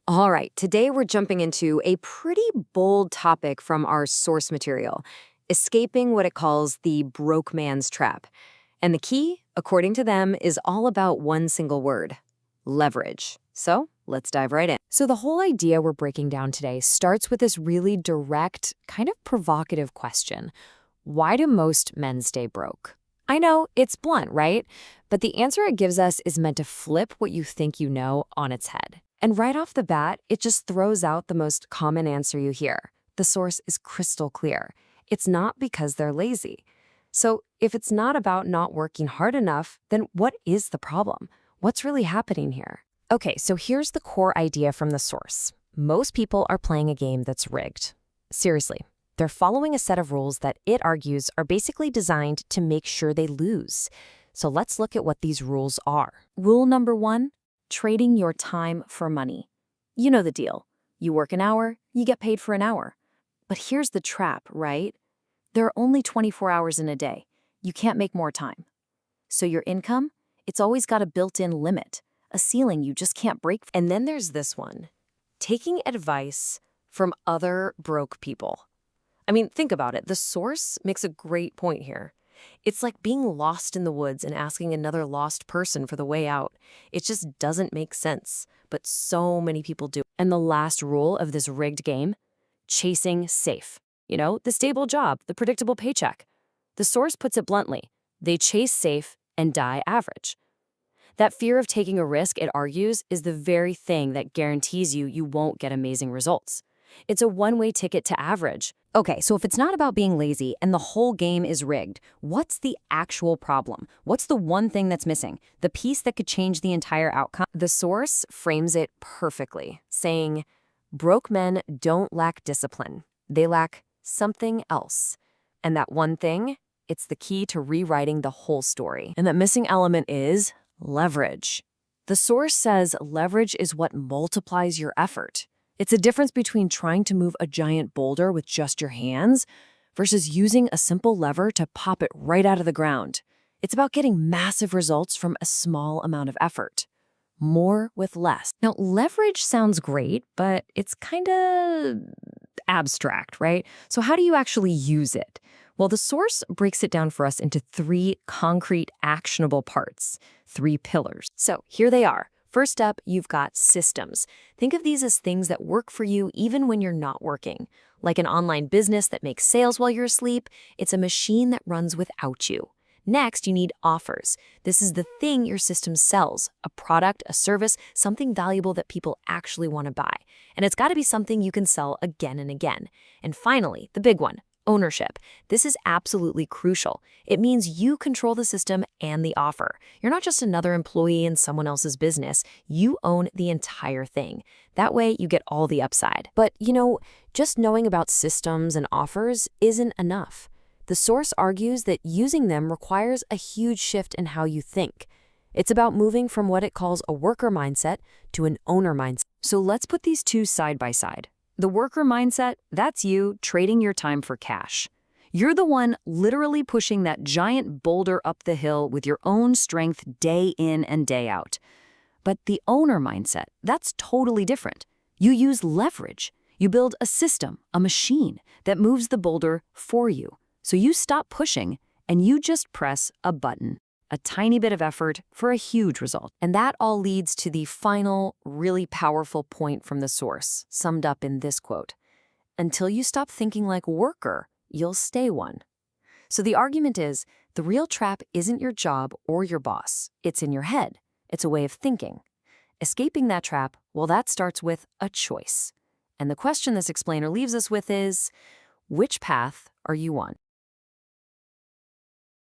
All right, today we're jumping into a pretty bold topic from our source material, escaping what it calls the broke man's trap. And the key, according to them, is all about one single word: leverage. So let's dive right in. So, the whole idea we're breaking down today starts with this really direct, kind of provocative question: why do most men stay broke? I know, it's blunt, right? But the answer it gives us is meant to flip what you think you know on its head. And right off the bat, it just throws out the most common answer you hear. The source is crystal clear. It's not because they're lazy. So, if it's not about not working hard enough, then what is the problem? What's really happening here? Okay, so here's the core idea from the source. Most people are playing a game that's rigged. Seriously, they're following a set of rules that it argues are basically designed to make sure they lose. So let's look at what these rules are. Rule number one: trading your time for money. You know the deal. You work an hour, you get paid for an hour. But here's the trap, right? There are only 24 hours in a day. You can't make more time. So your income, it's always got a built-in limit, a ceiling you just can't break. And then there's this one: taking advice from other broke people. I mean, think about it. The source makes a great point here. It's like being lost in the woods and asking another lost person for the way out. It just doesn't make sense, but so many people do. And the last rule of this rigged game: chasing safe. You know, the stable job, the predictable paycheck. The source puts it bluntly: they chase safe and die average. That fear of taking a risk, it argues, is the very thing that guarantees you won't get amazing results. It's a one-way ticket to average. Okay, so if it's not about being lazy and the whole game is rigged, what's the actual problem? What's the one thing that's missing? The piece that could change the entire outcome? The source frames it perfectly, saying, broke men don't lack discipline. They lack something else. And that one thing, it's the key to rewriting the whole story. And that missing element is leverage. The source says leverage is what multiplies your effort. It's a difference between trying to move a giant boulder with just your hands versus using a simple lever to pop it right out of the ground. It's about getting massive results from a small amount of effort. More with less. Now, leverage sounds great, but it's kind of abstract, right? So how do you actually use it? Well, the source breaks it down for us into three concrete, actionable parts, three pillars. So here they are. First up, you've got systems. Think of these as things that work for you even when you're not working. Like an online business that makes sales while you're asleep, it's a machine that runs without you. Next, you need offers. This is the thing your system sells: a product, a service, something valuable that people actually want to buy. And it's got to be something you can sell again and again. And finally, the big one: ownership. This is absolutely crucial. It means you control the system and the offer. You're not just another employee in someone else's business. You own the entire thing. That way, you get all the upside. But, just knowing about systems and offers isn't enough. The source argues that using them requires a huge shift in how you think. It's about moving from what it calls a worker mindset to an owner mindset. So let's put these two side by side. The worker mindset, that's you trading your time for cash. You're the one literally pushing that giant boulder up the hill with your own strength day in and day out. But the owner mindset, that's totally different. You use leverage. You build a system, a machine that moves the boulder for you. So you stop pushing and you just press a button. A tiny bit of effort for a huge result. And that all leads to the final, really powerful point from the source, summed up in this quote: until you stop thinking like a worker, you'll stay one. So the argument is, the real trap isn't your job or your boss. It's in your head. It's a way of thinking. Escaping that trap, well, that starts with a choice. And the question this explainer leaves us with is, which path are you on?